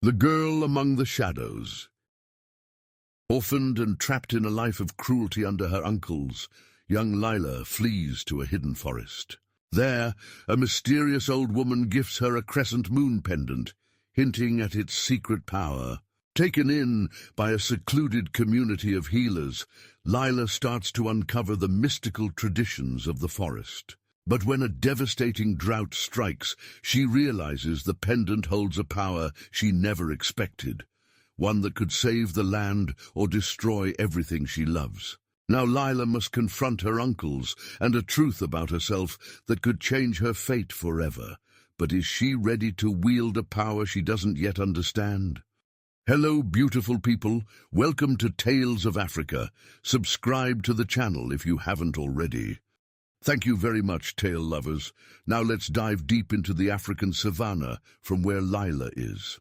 The Girl Among the Shadows. Orphaned and trapped in a life of cruelty under her uncles, young Lila flees to a hidden forest. There, a mysterious old woman gifts her a crescent moon pendant, hinting at its secret power. Taken in by a secluded community of healers, Lila starts to uncover the mystical traditions of the forest. But when a devastating drought strikes, she realizes the pendant holds a power she never expected, one that could save the land or destroy everything she loves. Now Lila must confront her uncles and a truth about herself that could change her fate forever. But is she ready to wield a power she doesn't yet understand? Hello, beautiful people. Welcome to Tales of Africa. Subscribe to the channel if you haven't already. Thank you very much, tale lovers. Now let's dive deep into the African savannah from where Lila is.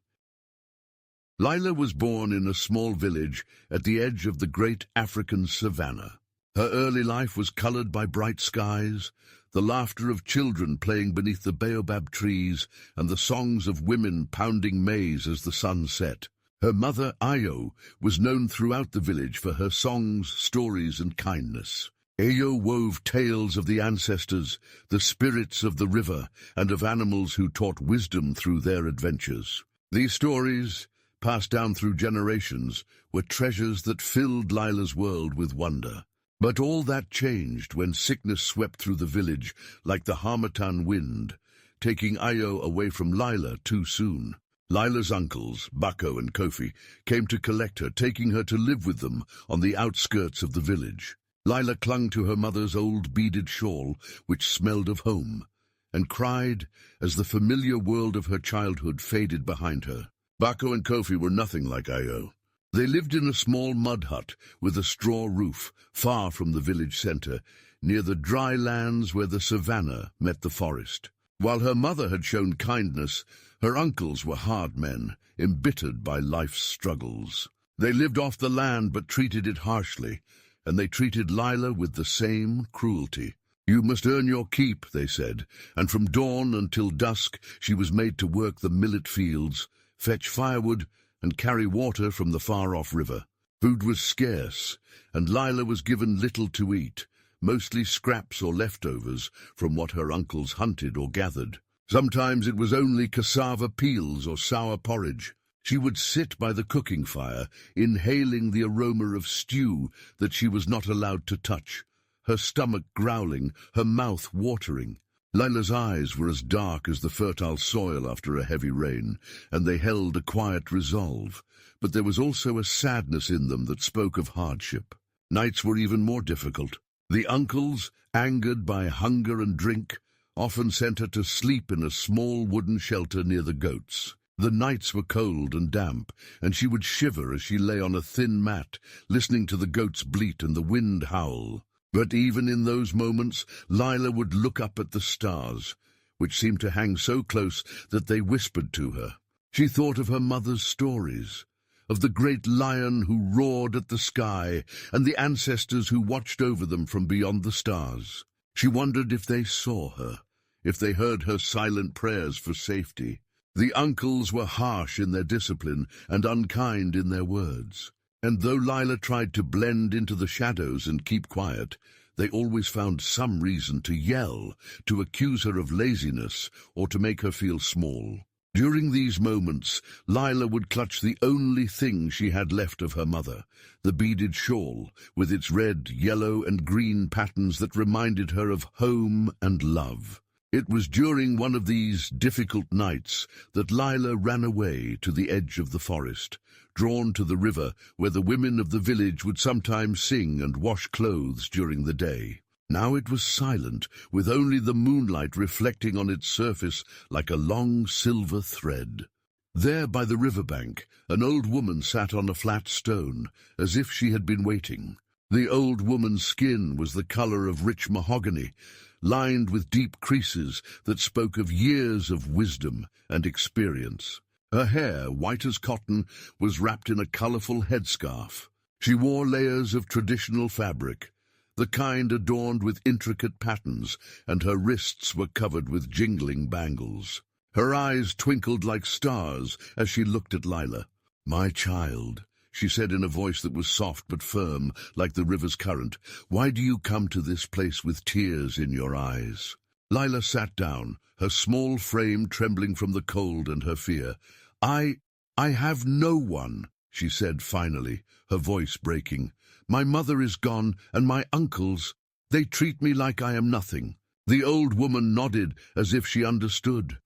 Lila was born in a small village at the edge of the great African savannah. Her early life was colored by bright skies, the laughter of children playing beneath the baobab trees, and the songs of women pounding maize as the sun set. Her mother, Ayo, was known throughout the village for her songs, stories, and kindness. Ayo wove tales of the ancestors, the spirits of the river, and of animals who taught wisdom through their adventures. These stories, passed down through generations, were treasures that filled Lila's world with wonder. But all that changed when sickness swept through the village like the harmattan wind, taking Ayo away from Lila too soon. Lila's uncles, Bako and Kofi, came to collect her, taking her to live with them on the outskirts of the village. Lila clung to her mother's old beaded shawl, which smelled of home, and cried as the familiar world of her childhood faded behind her. Bako and Kofi were nothing like Ayo. They lived in a small mud hut with a straw roof, far from the village center, near the dry lands where the savannah met the forest. While her mother had shown kindness, her uncles were hard men, embittered by life's struggles. They lived off the land but treated it harshly, and they treated Lila with the same cruelty. You must earn your keep, they said, and from dawn until dusk she was made to work the millet fields, fetch firewood, and carry water from the far-off river. Food was scarce, and Lila was given little to eat, mostly scraps or leftovers from what her uncles hunted or gathered. Sometimes it was only cassava peels or sour porridge. She would sit by the cooking fire, inhaling the aroma of stew that she was not allowed to touch, her stomach growling, her mouth watering. Lila's eyes were as dark as the fertile soil after a heavy rain, and they held a quiet resolve. But there was also a sadness in them that spoke of hardship. Nights were even more difficult. The uncles, angered by hunger and drink, often sent her to sleep in a small wooden shelter near the goats. The nights were cold and damp, and she would shiver as she lay on a thin mat, listening to the goats bleat and the wind howl. But even in those moments, Lila would look up at the stars, which seemed to hang so close that they whispered to her. She thought of her mother's stories, of the great lion who roared at the sky, and the ancestors who watched over them from beyond the stars. She wondered if they saw her, if they heard her silent prayers for safety. The uncles were harsh in their discipline and unkind in their words. And though Lila tried to blend into the shadows and keep quiet, they always found some reason to yell, to accuse her of laziness, or to make her feel small. During these moments, Lila would clutch the only thing she had left of her mother, the beaded shawl, with its red, yellow, and green patterns that reminded her of home and love. It was during one of these difficult nights that Lila ran away to the edge of the forest, drawn to the river where the women of the village would sometimes sing and wash clothes during the day. Now it was silent, with only the moonlight reflecting on its surface like a long silver thread. There by the riverbank, an old woman sat on a flat stone, as if she had been waiting. The old woman's skin was the color of rich mahogany, lined with deep creases that spoke of years of wisdom and experience. Her hair, white as cotton, was wrapped in a colorful headscarf. She wore layers of traditional fabric, the kind adorned with intricate patterns, and her wrists were covered with jingling bangles. Her eyes twinkled like stars as she looked at Lila. "My child," she said in a voice that was soft but firm, like the river's current, "why do you come to this place with tears in your eyes?" Lila sat down, her small frame trembling from the cold and her fear. I have no one," she said finally, her voice breaking. "My mother is gone, and my uncles, they treat me like I am nothing." The old woman nodded as if she understood.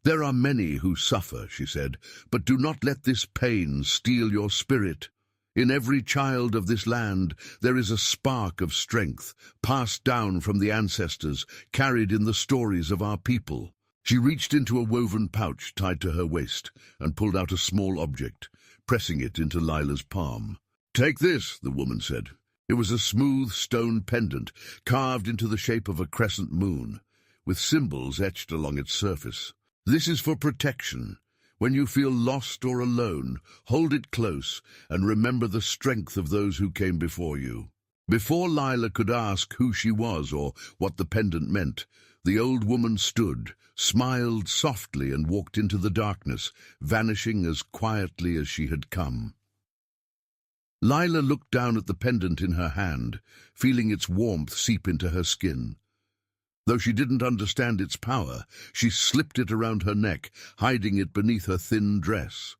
"There are many who suffer," she said, "but do not let this pain steal your spirit. In every child of this land there is a spark of strength, passed down from the ancestors, carried in the stories of our people." She reached into a woven pouch tied to her waist and pulled out a small object, pressing it into Lila's palm. "Take this," the woman said. It was a smooth stone pendant, carved into the shape of a crescent moon, with symbols etched along its surface. "This is for protection. When you feel lost or alone, hold it close and remember the strength of those who came before you." Before Lila could ask who she was or what the pendant meant, the old woman stood, smiled softly and walked into the darkness, vanishing as quietly as she had come. Lila looked down at the pendant in her hand, feeling its warmth seep into her skin. Though she didn't understand its power, she slipped it around her neck, hiding it beneath her thin dress.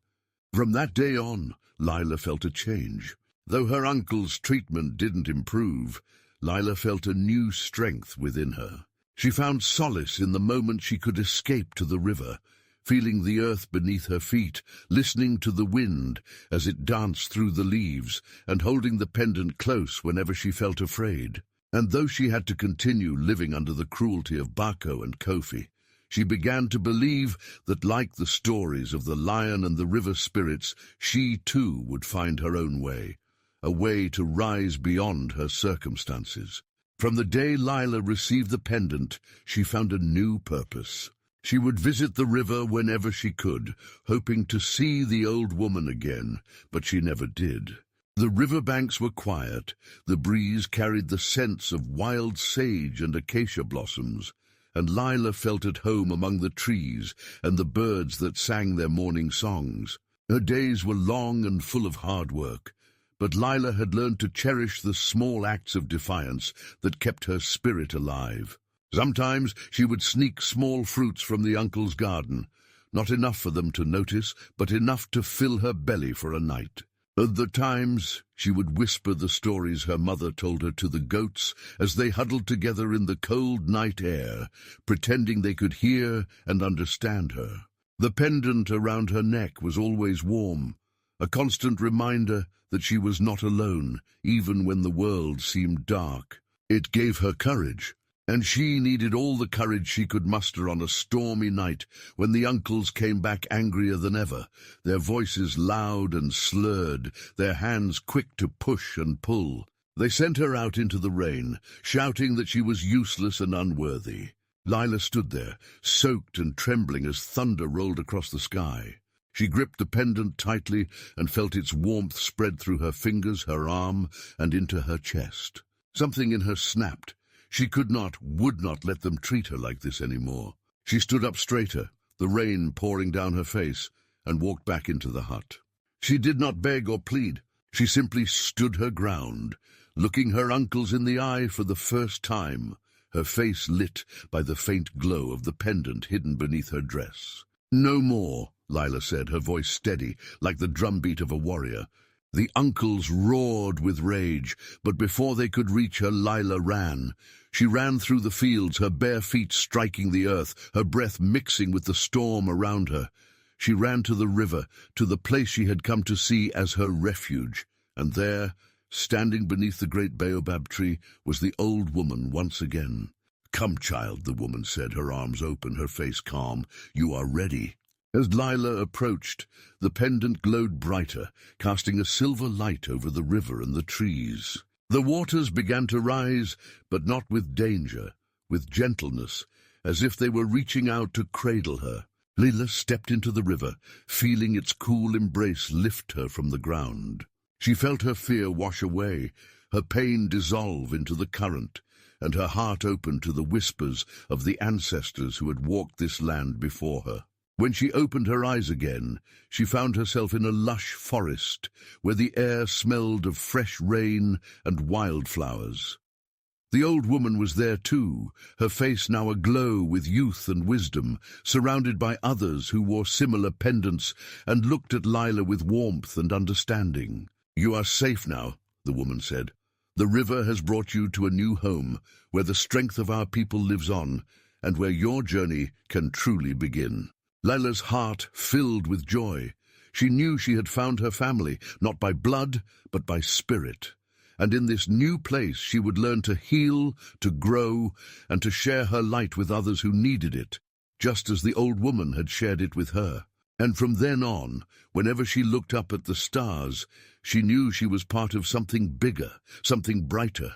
From that day on, Lila felt a change. Though her uncle's treatment didn't improve, Lila felt a new strength within her. She found solace in the moment she could escape to the river, feeling the earth beneath her feet, listening to the wind as it danced through the leaves, and holding the pendant close whenever she felt afraid. And though she had to continue living under the cruelty of Bako and Kofi, she began to believe that, like the stories of the lion and the river spirits, she too would find her own way, a way to rise beyond her circumstances. From the day Lila received the pendant, she found a new purpose. She would visit the river whenever she could, hoping to see the old woman again, but she never did. The riverbanks were quiet, the breeze carried the scents of wild sage and acacia blossoms, and Lila felt at home among the trees and the birds that sang their morning songs. Her days were long and full of hard work, but Lila had learned to cherish the small acts of defiance that kept her spirit alive. Sometimes she would sneak small fruits from the uncle's garden, not enough for them to notice, but enough to fill her belly for a night. Other times she would whisper the stories her mother told her to the goats as they huddled together in the cold night air, pretending they could hear and understand her. The pendant around her neck was always warm, a constant reminder that she was not alone, even when the world seemed dark. It gave her courage, and she needed all the courage she could muster on a stormy night when the uncles came back angrier than ever, their voices loud and slurred, their hands quick to push and pull. They sent her out into the rain, shouting that she was useless and unworthy. Lila stood there, soaked and trembling as thunder rolled across the sky. She gripped the pendant tightly and felt its warmth spread through her fingers, her arm, and into her chest. Something in her snapped. She would not let them treat her like this anymore. She stood up straighter, the rain pouring down her face, and walked back into the hut. She did not beg or plead. She simply stood her ground, looking her uncles in the eye for the first time, her face lit by the faint glow of the pendant hidden beneath her dress. "No more," Lila said, her voice steady, like the drumbeat of a warrior. The uncles roared with rage, but before they could reach her, Lila ran. She ran through the fields, her bare feet striking the earth, her breath mixing with the storm around her. She ran to the river, to the place she had come to see as her refuge, and there, standing beneath the great baobab tree, was the old woman once again. "Come, child," the woman said, her arms open, her face calm. "You are ready." As Lila approached, the pendant glowed brighter, casting a silver light over the river and the trees. The waters began to rise, but not with danger, with gentleness, as if they were reaching out to cradle her. Lila stepped into the river, feeling its cool embrace lift her from the ground. She felt her fear wash away, her pain dissolve into the current, and her heart opened to the whispers of the ancestors who had walked this land before her. When she opened her eyes again, she found herself in a lush forest where the air smelled of fresh rain and wildflowers. The old woman was there too, her face now aglow with youth and wisdom, surrounded by others who wore similar pendants and looked at Lila with warmth and understanding. "You are safe now," the woman said. "The river has brought you to a new home, where the strength of our people lives on, and where your journey can truly begin." Lila's heart filled with joy. She knew she had found her family, not by blood, but by spirit. And in this new place she would learn to heal, to grow, and to share her light with others who needed it, just as the old woman had shared it with her. And from then on, whenever she looked up at the stars, she knew she was part of something bigger, something brighter.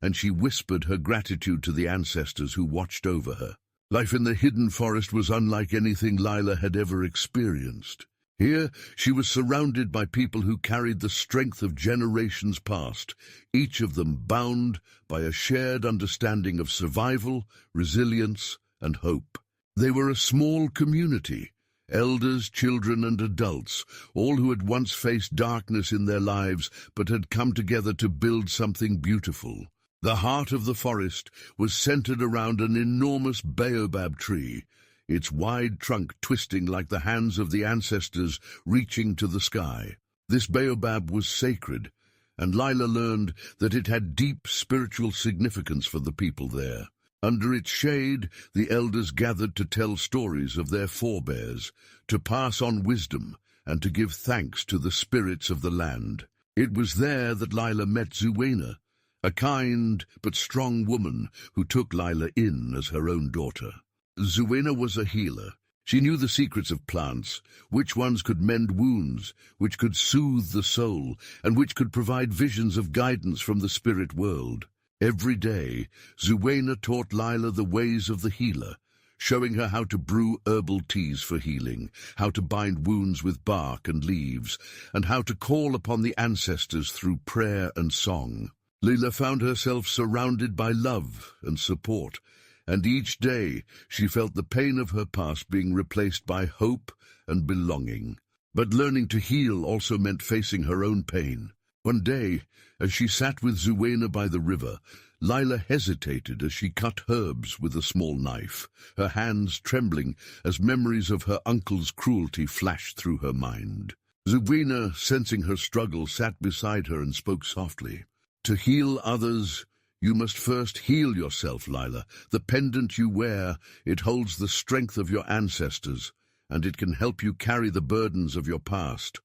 And she whispered her gratitude to the ancestors who watched over her. Life in the hidden forest was unlike anything Lila had ever experienced. Here she was surrounded by people who carried the strength of generations past, each of them bound by a shared understanding of survival, resilience, and hope. They were a small community, elders, children, and adults, all who had once faced darkness in their lives but had come together to build something beautiful. The heart of the forest was centered around an enormous baobab tree, its wide trunk twisting like the hands of the ancestors reaching to the sky. This baobab was sacred, and Lila learned that it had deep spiritual significance for the people there. Under its shade, the elders gathered to tell stories of their forebears, to pass on wisdom, and to give thanks to the spirits of the land. It was there that Lila met Zuwena, a kind but strong woman who took Lila in as her own daughter. Zuwena was a healer. She knew the secrets of plants, which ones could mend wounds, which could soothe the soul, and which could provide visions of guidance from the spirit world. Every day, Zuwena taught Lila the ways of the healer, showing her how to brew herbal teas for healing, how to bind wounds with bark and leaves, and how to call upon the ancestors through prayer and song. Lila found herself surrounded by love and support, and each day she felt the pain of her past being replaced by hope and belonging. But learning to heal also meant facing her own pain. One day, as she sat with Zuwena by the river, Lila hesitated as she cut herbs with a small knife, her hands trembling as memories of her uncle's cruelty flashed through her mind. Zuwena, sensing her struggle, sat beside her and spoke softly. "To heal others, you must first heal yourself, Lila. The pendant you wear, it holds the strength of your ancestors, and it can help you carry the burdens of your past.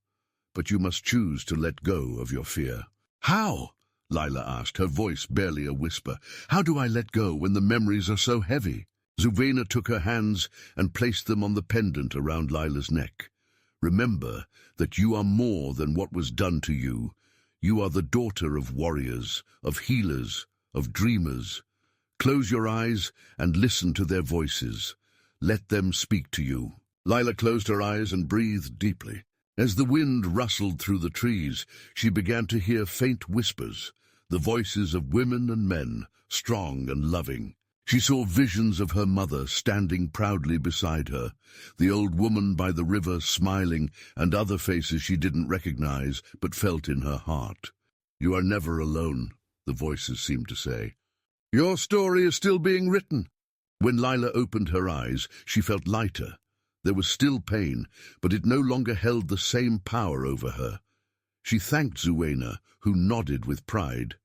But you must choose to let go of your fear." "How?" Lila asked, her voice barely a whisper. "How do I let go when the memories are so heavy?" Zuwena took her hands and placed them on the pendant around Lila's neck. "Remember that you are more than what was done to you. You are the daughter of warriors, of healers, of dreamers. Close your eyes and listen to their voices. Let them speak to you." Lila closed her eyes and breathed deeply. As the wind rustled through the trees, she began to hear faint whispers, the voices of women and men, strong and loving. She saw visions of her mother standing proudly beside her, the old woman by the river smiling, and other faces she didn't recognize but felt in her heart. "You are never alone," the voices seemed to say. "Your story is still being written." When Lila opened her eyes, she felt lighter. There was still pain, but it no longer held the same power over her. She thanked Zuwena, who nodded with pride.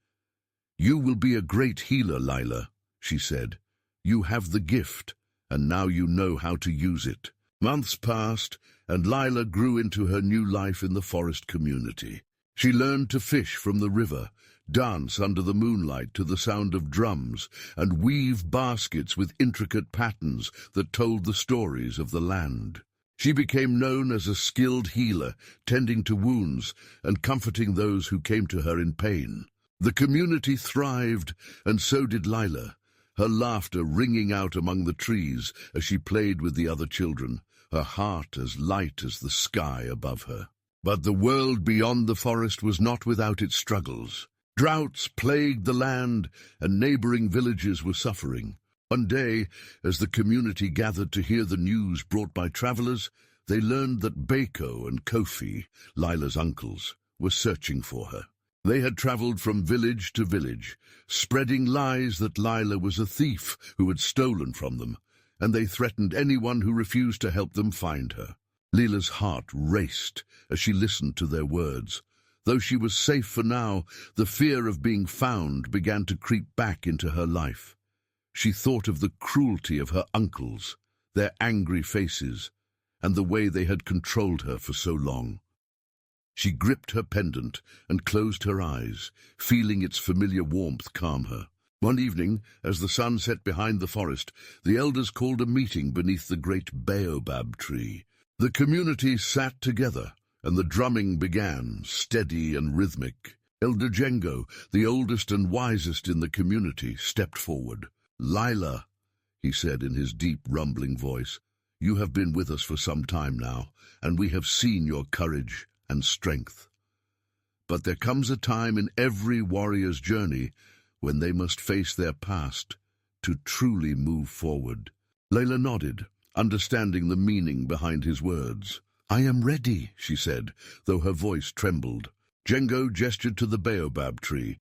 "You will be a great healer, Lila," she said. "You have the gift, and now you know how to use it." Months passed, and Lila grew into her new life in the forest community. She learned to fish from the river, dance under the moonlight to the sound of drums, and weave baskets with intricate patterns that told the stories of the land. She became known as a skilled healer, tending to wounds and comforting those who came to her in pain. The community thrived, and so did Lila, her laughter ringing out among the trees as she played with the other children, her heart as light as the sky above her. But the world beyond the forest was not without its struggles. Droughts plagued the land, and neighboring villages were suffering. One day, as the community gathered to hear the news brought by travelers, they learned that Bako and Kofi, Lila's uncles, were searching for her. They had traveled from village to village, spreading lies that Lila was a thief who had stolen from them, and they threatened anyone who refused to help them find her. Lila's heart raced as she listened to their words. Though she was safe for now, the fear of being found began to creep back into her life. She thought of the cruelty of her uncles, their angry faces, and the way they had controlled her for so long. She gripped her pendant and closed her eyes, feeling its familiar warmth calm her. One evening, as the sun set behind the forest, the elders called a meeting beneath the great baobab tree. The community sat together, and the drumming began, steady and rhythmic. Elder Jengo, the oldest and wisest in the community, stepped forward. "Lila," he said in his deep, rumbling voice, "you have been with us for some time now, and we have seen your courage and strength. But there comes a time in every warrior's journey when they must face their past to truly move forward." Lila nodded, understanding the meaning behind his words. "I am ready," she said, though her voice trembled. Jengo gestured to the baobab tree.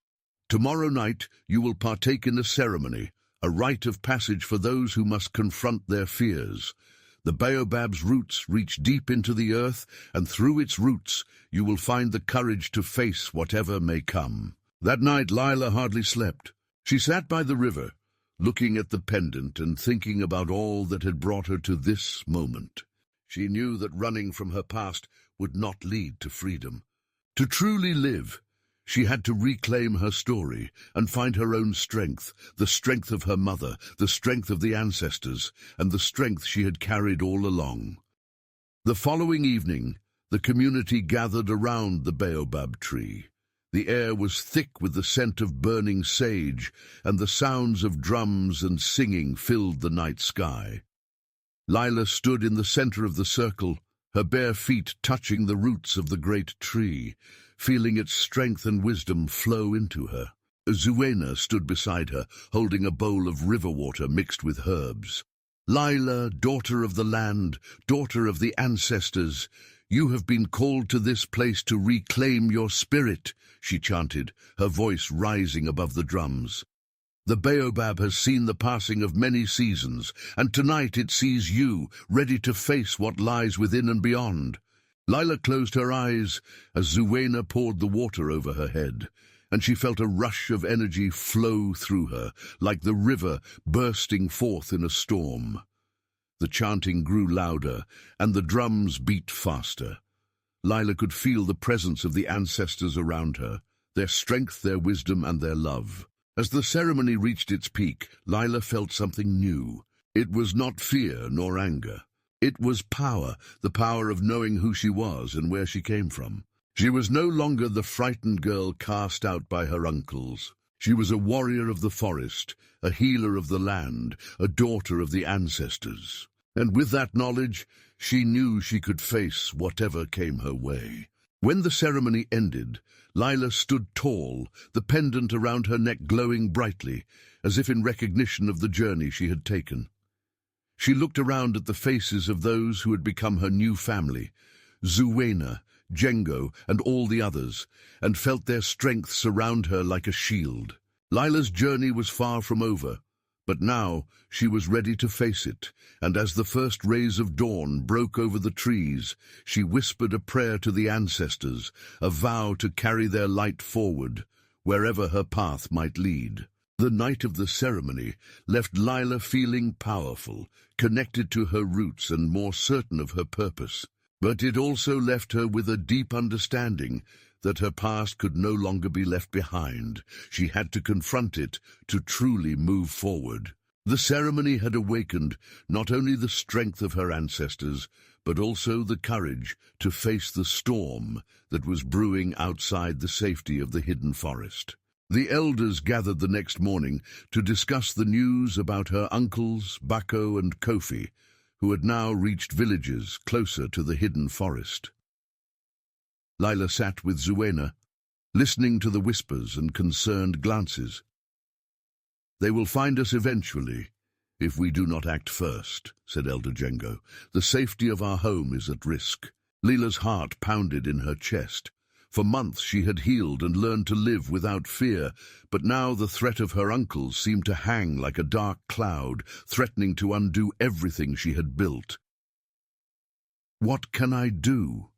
"Tomorrow night you will partake in a ceremony, a rite of passage for those who must confront their fears. The baobab's roots reach deep into the earth, and through its roots you will find the courage to face whatever may come." That night Lila hardly slept. She sat by the river, looking at the pendant and thinking about all that had brought her to this moment. She knew that running from her past would not lead to freedom. To truly live, she had to reclaim her story and find her own strength, the strength of her mother, the strength of the ancestors, and the strength she had carried all along. The following evening, the community gathered around the baobab tree. The air was thick with the scent of burning sage, and the sounds of drums and singing filled the night sky. Lila stood in the center of the circle, her bare feet touching the roots of the great tree, feeling its strength and wisdom flow into her. Zuwena stood beside her, holding a bowl of river water mixed with herbs. "Lila, daughter of the land, daughter of the ancestors, you have been called to this place to reclaim your spirit," she chanted, her voice rising above the drums. "The baobab has seen the passing of many seasons, and tonight it sees you, ready to face what lies within and beyond." Lila closed her eyes as Zuwena poured the water over her head, and she felt a rush of energy flow through her, like the river bursting forth in a storm. The chanting grew louder, and the drums beat faster. Lila could feel the presence of the ancestors around her, their strength, their wisdom, and their love. As the ceremony reached its peak, Lila felt something new. It was not fear nor anger. It was power, the power of knowing who she was and where she came from. She was no longer the frightened girl cast out by her uncles. She was a warrior of the forest, a healer of the land, a daughter of the ancestors. And with that knowledge, she knew she could face whatever came her way. When the ceremony ended, Lila stood tall, the pendant around her neck glowing brightly, as if in recognition of the journey she had taken. She looked around at the faces of those who had become her new family, Zuwena, Jengo, and all the others, and felt their strength surround her like a shield. Lila's journey was far from over, but now she was ready to face it, and as the first rays of dawn broke over the trees, she whispered a prayer to the ancestors, a vow to carry their light forward, wherever her path might lead. The night of the ceremony left Lila feeling powerful, connected to her roots and more certain of her purpose. But it also left her with a deep understanding that her past could no longer be left behind. She had to confront it to truly move forward. The ceremony had awakened not only the strength of her ancestors, but also the courage to face the storm that was brewing outside the safety of the hidden forest. The elders gathered the next morning to discuss the news about her uncles, Bako and Kofi, who had now reached villages closer to the hidden forest. Lila sat with Zuwena, listening to the whispers and concerned glances. "They will find us eventually, if we do not act first," said Elder Django. "The safety of our home is at risk." Lila's heart pounded in her chest. For months she had healed and learned to live without fear, but now the threat of her uncles seemed to hang like a dark cloud, threatening to undo everything she had built. "What can I do?"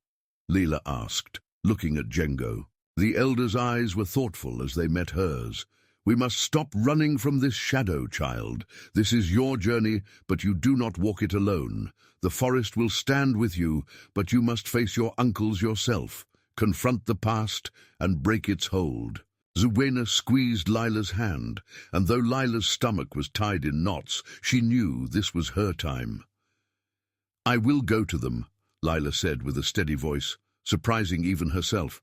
Lila asked, looking at Django. The elder's eyes were thoughtful as they met hers. "We must stop running from this shadow, child. This is your journey, but you do not walk it alone. The forest will stand with you, but you must face your uncles yourself. Confront the past and break its hold." Zuwena squeezed Lila's hand, and though Lila's stomach was tied in knots, she knew this was her time. "I will go to them," Lila said with a steady voice, surprising even herself.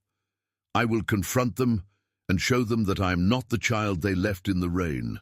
"I will confront them and show them that I am not the child they left in the rain.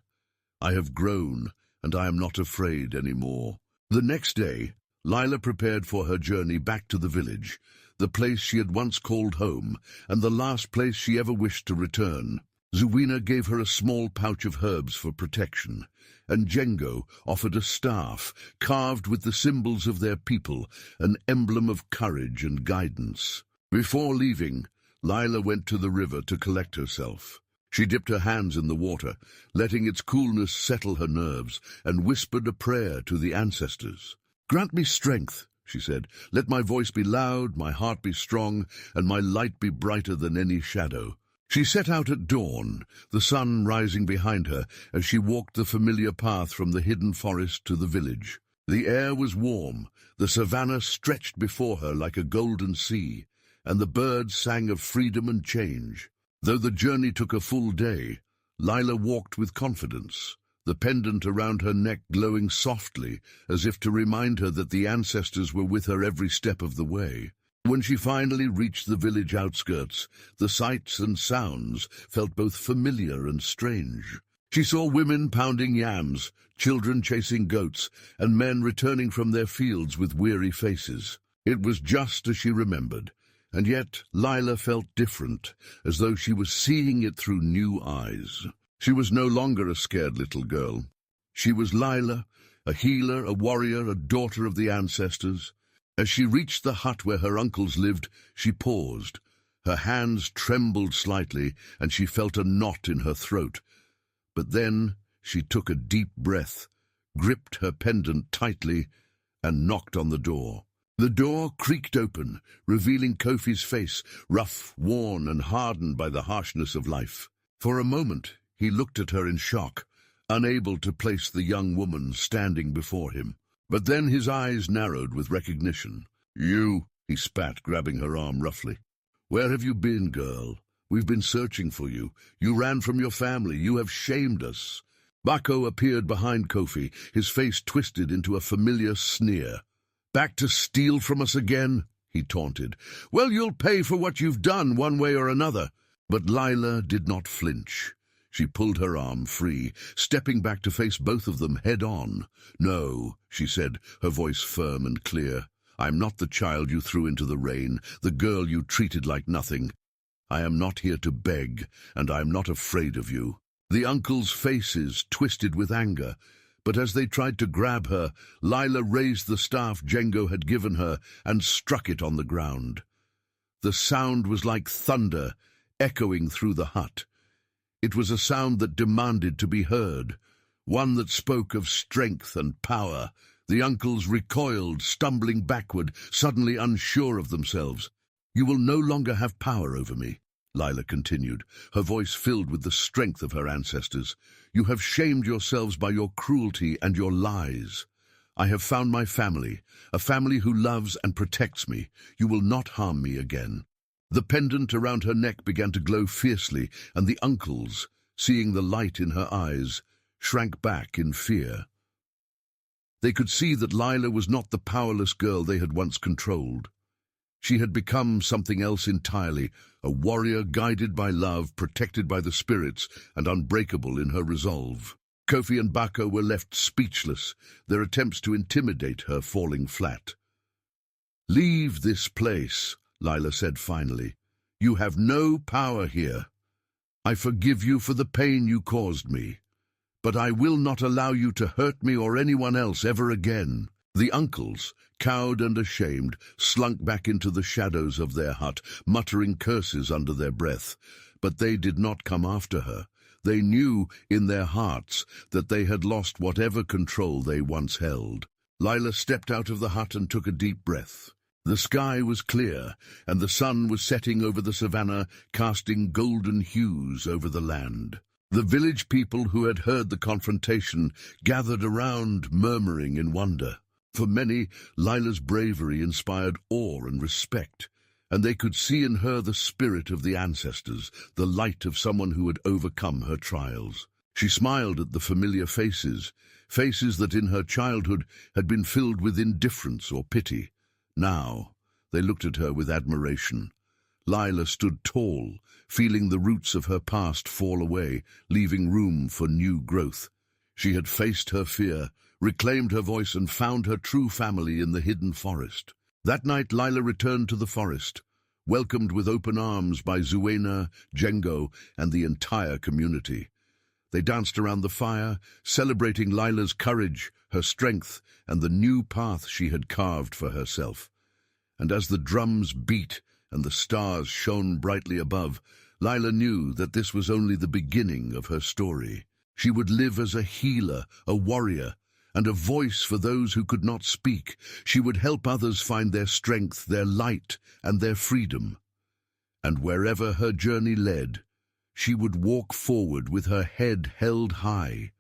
I have grown, and I am not afraid anymore." The next day, Lila prepared for her journey back to the village, the place she had once called home, and the last place she ever wished to return. Zuwena gave her a small pouch of herbs for protection, and Django offered a staff carved with the symbols of their people, an emblem of courage and guidance. Before leaving, Lila went to the river to collect herself. She dipped her hands in the water, letting its coolness settle her nerves, and whispered a prayer to the ancestors. "Grant me strength," she said. "Let my voice be loud, my heart be strong, and my light be brighter than any shadow." She set out at dawn, the sun rising behind her as she walked the familiar path from the hidden forest to the village. The air was warm, the savannah stretched before her like a golden sea, and the birds sang of freedom and change. Though the journey took a full day, Lila walked with confidence, the pendant around her neck glowing softly, as if to remind her that the ancestors were with her every step of the way. When she finally reached the village outskirts, the sights and sounds felt both familiar and strange. She saw women pounding yams, children chasing goats, and men returning from their fields with weary faces. It was just as she remembered, and yet Lila felt different, as though she was seeing it through new eyes. She was no longer a scared little girl. She was Lila, a healer, a warrior, a daughter of the ancestors. As she reached the hut where her uncles lived, she paused. Her hands trembled slightly, and she felt a knot in her throat. But then she took a deep breath, gripped her pendant tightly, and knocked on the door. The door creaked open, revealing Kofi's face, rough, worn, and hardened by the harshness of life. For a moment, he looked at her in shock, unable to place the young woman standing before him. But then his eyes narrowed with recognition. "You," he spat, grabbing her arm roughly. "Where have you been, girl? We've been searching for you. You ran from your family. You have shamed us." Bako appeared behind Kofi, his face twisted into a familiar sneer. "Back to steal from us again?" he taunted. "Well, you'll pay for what you've done one way or another." But Lila did not flinch. She pulled her arm free, stepping back to face both of them head-on. "No," she said, her voice firm and clear. "I'm not the child you threw into the rain, the girl you treated like nothing. I am not here to beg, and I am not afraid of you." The uncles' faces twisted with anger, but as they tried to grab her, Lila raised the staff Django had given her and struck it on the ground. The sound was like thunder, echoing through the hut. It was a sound that demanded to be heard, one that spoke of strength and power. The uncles recoiled, stumbling backward, suddenly unsure of themselves. "You will no longer have power over me," Lila continued, her voice filled with the strength of her ancestors. "You have shamed yourselves by your cruelty and your lies. I have found my family, a family who loves and protects me. You will not harm me again." The pendant around her neck began to glow fiercely, and the uncles, seeing the light in her eyes, shrank back in fear. They could see that Lila was not the powerless girl they had once controlled. She had become something else entirely, a warrior guided by love, protected by the spirits, and unbreakable in her resolve. Kofi and Bako were left speechless, their attempts to intimidate her falling flat. "Leave this place," Lila said finally. You have no power here. I forgive you for the pain you caused me, but I will not allow you to hurt me or anyone else ever again." The uncles, cowed and ashamed, slunk back into the shadows of their hut, muttering curses under their breath. But they did not come after her. They knew in their hearts that they had lost whatever control they once held. Lila stepped out of the hut and took a deep breath. The sky was clear, and the sun was setting over the savannah, casting golden hues over the land. The village people who had heard the confrontation gathered around, murmuring in wonder. For many, Lila's bravery inspired awe and respect, and they could see in her the spirit of the ancestors, the light of someone who had overcome her trials. She smiled at the familiar faces, faces that in her childhood had been filled with indifference or pity. Now, they looked at her with admiration. Lila stood tall, feeling the roots of her past fall away, leaving room for new growth. She had faced her fear, reclaimed her voice, and found her true family in the hidden forest. That night Lila returned to the forest, welcomed with open arms by Zuwena, Jengo, and the entire community. They danced around the fire, celebrating Lila's courage, her strength, and the new path she had carved for herself. And as the drums beat and the stars shone brightly above, Lila knew that this was only the beginning of her story. She would live as a healer, a warrior, and a voice for those who could not speak. She would help others find their strength, their light, and their freedom. And wherever her journey led, she would walk forward with her head held high,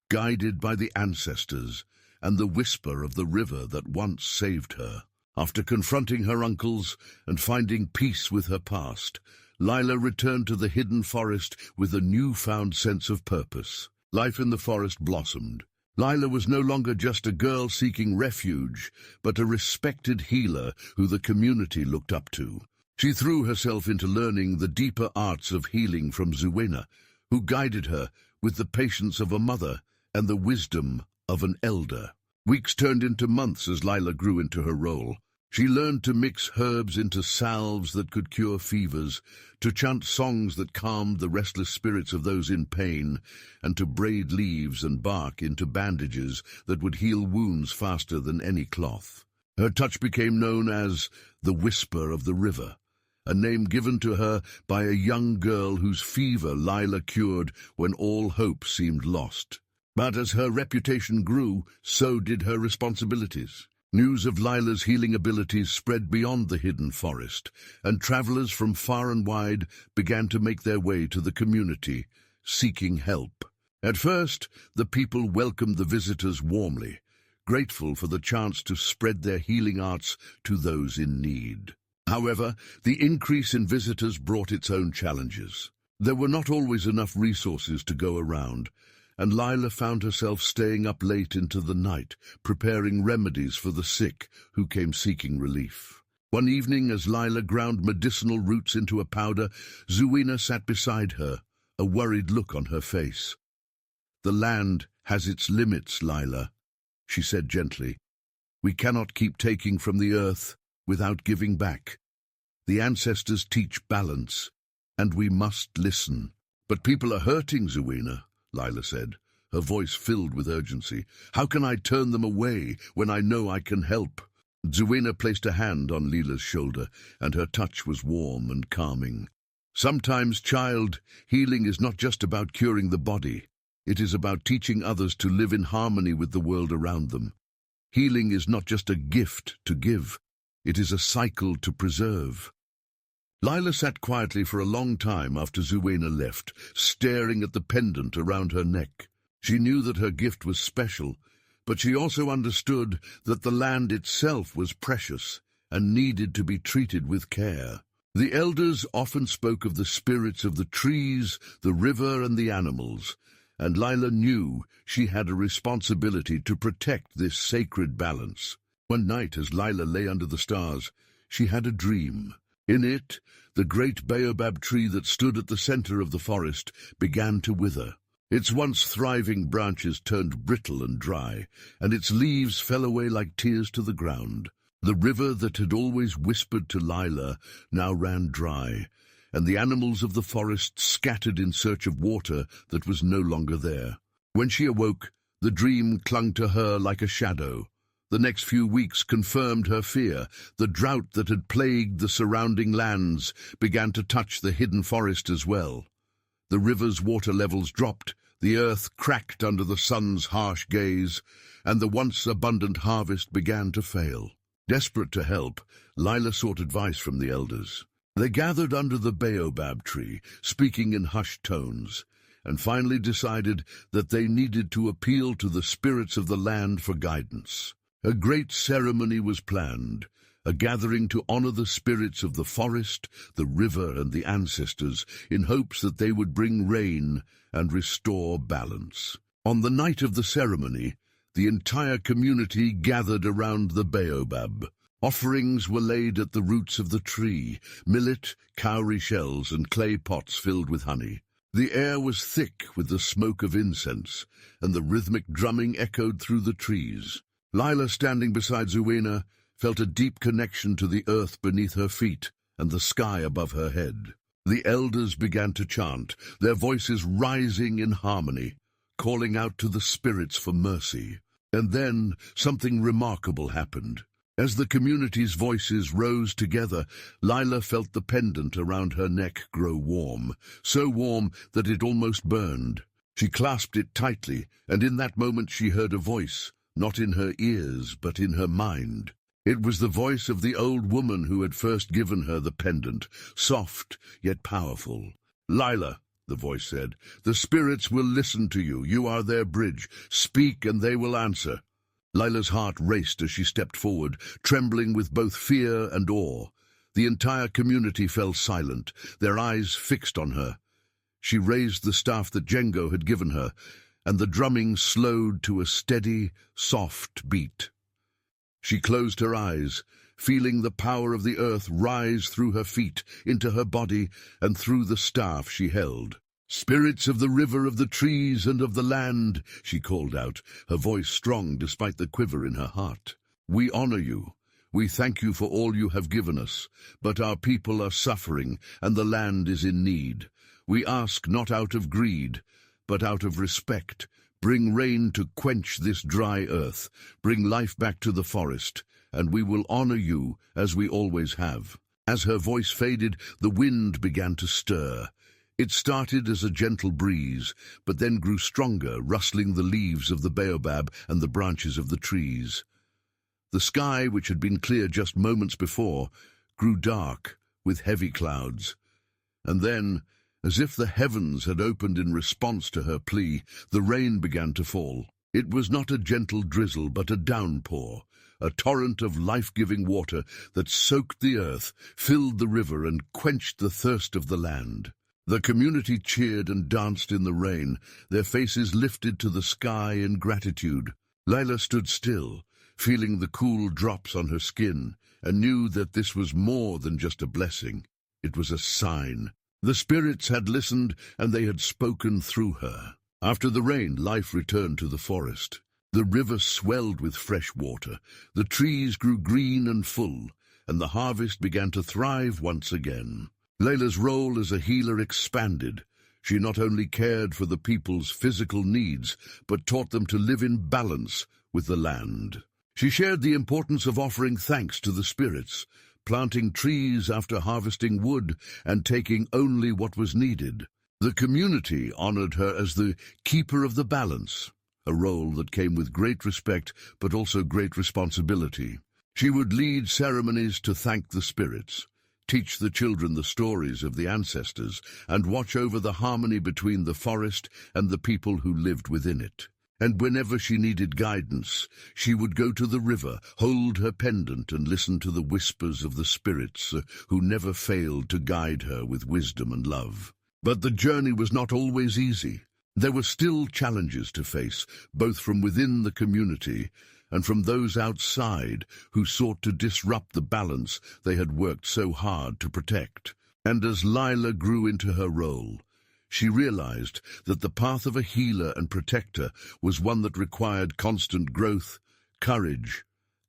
guided by the ancestors and the whisper of the river that once saved her. After confronting her uncles and finding peace with her past, Lila returned to the hidden forest with a newfound sense of purpose. Life in the forest blossomed. Lila was no longer just a girl seeking refuge, but a respected healer who the community looked up to. She threw herself into learning the deeper arts of healing from Zuwena, who guided her with the patience of a mother and the wisdom of an elder. Weeks turned into months as Lila grew into her role. She learned to mix herbs into salves that could cure fevers, to chant songs that calmed the restless spirits of those in pain, and to braid leaves and bark into bandages that would heal wounds faster than any cloth. Her touch became known as the Whisper of the River, a name given to her by a young girl whose fever Lila cured when all hope seemed lost. But as her reputation grew, so did her responsibilities. News of Lila's healing abilities spread beyond the hidden forest, and travelers from far and wide began to make their way to the community, seeking help. At first, the people welcomed the visitors warmly, grateful for the chance to spread their healing arts to those in need. However, the increase in visitors brought its own challenges. There were not always enough resources to go around, and Lila found herself staying up late into the night, preparing remedies for the sick who came seeking relief. One evening, as Lila ground medicinal roots into a powder, Zuwena sat beside her, a worried look on her face. "The land has its limits, Lila," she said gently. "We cannot keep taking from the earth without giving back. The ancestors teach balance, and we must listen." "But people are hurting, Zuwena," Lila said, her voice filled with urgency. "How can I turn them away when I know I can help?" Zuwena placed a hand on Lila's shoulder, and her touch was warm and calming. "Sometimes, child, healing is not just about curing the body. It is about teaching others to live in harmony with the world around them. Healing is not just a gift to give. It is a cycle to preserve." Lila sat quietly for a long time after Zuwena left, staring at the pendant around her neck. She knew that her gift was special, but she also understood that the land itself was precious and needed to be treated with care. The elders often spoke of the spirits of the trees, the river, and the animals, and Lila knew she had a responsibility to protect this sacred balance. One night, as Lila lay under the stars, she had a dream. In it, the great baobab tree that stood at the center of the forest began to wither. Its once thriving branches turned brittle and dry, and its leaves fell away like tears to the ground. The river that had always whispered to Lila now ran dry, and the animals of the forest scattered in search of water that was no longer there. When she awoke, the dream clung to her like a shadow. The next few weeks confirmed her fear. The drought that had plagued the surrounding lands began to touch the hidden forest as well. The river's water levels dropped, the earth cracked under the sun's harsh gaze, and the once abundant harvest began to fail. Desperate to help, Lila sought advice from the elders. They gathered under the baobab tree, speaking in hushed tones, and finally decided that they needed to appeal to the spirits of the land for guidance. A great ceremony was planned, a gathering to honor the spirits of the forest, the river, and the ancestors, in hopes that they would bring rain and restore balance. On the night of the ceremony, the entire community gathered around the baobab. Offerings were laid at the roots of the tree, millet, cowrie shells, and clay pots filled with honey. The air was thick with the smoke of incense, and the rhythmic drumming echoed through the trees. Lila, standing beside Zuwena, felt a deep connection to the earth beneath her feet and the sky above her head. The elders began to chant, their voices rising in harmony, calling out to the spirits for mercy. And then something remarkable happened. As the community's voices rose together, Lila felt the pendant around her neck grow warm, so warm that it almost burned. She clasped it tightly, and in that moment she heard a voice, not in her ears, but in her mind. It was the voice of the old woman who had first given her the pendant, soft yet powerful. "Lila," the voice said, "the spirits will listen to you. You are their bridge. Speak and they will answer." Lila's heart raced as she stepped forward, trembling with both fear and awe. The entire community fell silent, their eyes fixed on her. She raised the staff that Django had given her, and the drumming slowed to a steady, soft beat. She closed her eyes, feeling the power of the earth rise through her feet, into her body, and through the staff she held. "Spirits of the river, of the trees, and of the land," she called out, her voice strong despite the quiver in her heart. "We honor you. We thank you for all you have given us, but our people are suffering, and the land is in need. We ask not out of greed, but out of respect. Bring rain to quench this dry earth. Bring life back to the forest, and we will honor you as we always have." As her voice faded, the wind began to stir. It started as a gentle breeze, but then grew stronger, rustling the leaves of the baobab and the branches of the trees. The sky, which had been clear just moments before, grew dark with heavy clouds. And then, as if the heavens had opened in response to her plea, the rain began to fall. It was not a gentle drizzle, but a downpour, a torrent of life-giving water that soaked the earth, filled the river, and quenched the thirst of the land. The community cheered and danced in the rain, their faces lifted to the sky in gratitude. Lila stood still, feeling the cool drops on her skin, and knew that this was more than just a blessing. It was a sign. The spirits had listened, and they had spoken through her. After the rain, life returned to the forest. The river swelled with fresh water, the trees grew green and full, and the harvest began to thrive once again. Lila's role as a healer expanded. She not only cared for the people's physical needs, but taught them to live in balance with the land. She shared the importance of offering thanks to the spirits, planting trees after harvesting wood, and taking only what was needed. The community honored her as the keeper of the balance, a role that came with great respect but also great responsibility. She would lead ceremonies to thank the spirits, teach the children the stories of the ancestors, and watch over the harmony between the forest and the people who lived within it. And whenever she needed guidance, she would go to the river, hold her pendant, and listen to the whispers of the spirits who never failed to guide her with wisdom and love. But the journey was not always easy. There were still challenges to face, both from within the community and from those outside who sought to disrupt the balance they had worked so hard to protect. And as Lila grew into her role, she realized that the path of a healer and protector was one that required constant growth, courage,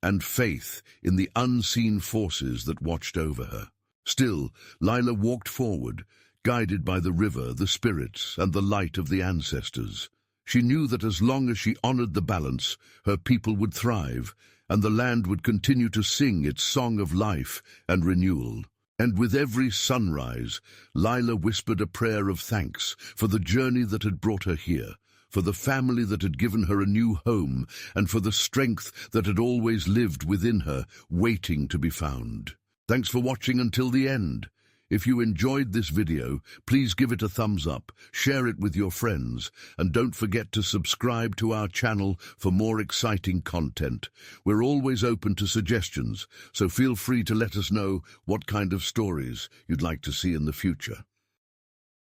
and faith in the unseen forces that watched over her. Still, Lila walked forward, guided by the river, the spirits, and the light of the ancestors. She knew that as long as she honored the balance, her people would thrive, and the land would continue to sing its song of life and renewal. And with every sunrise, Lila whispered a prayer of thanks for the journey that had brought her here, for the family that had given her a new home, and for the strength that had always lived within her, waiting to be found. Thanks for watching until the end. If you enjoyed this video, please give it a thumbs up, share it with your friends, and don't forget to subscribe to our channel for more exciting content. We're always open to suggestions, so feel free to let us know what kind of stories you'd like to see in the future.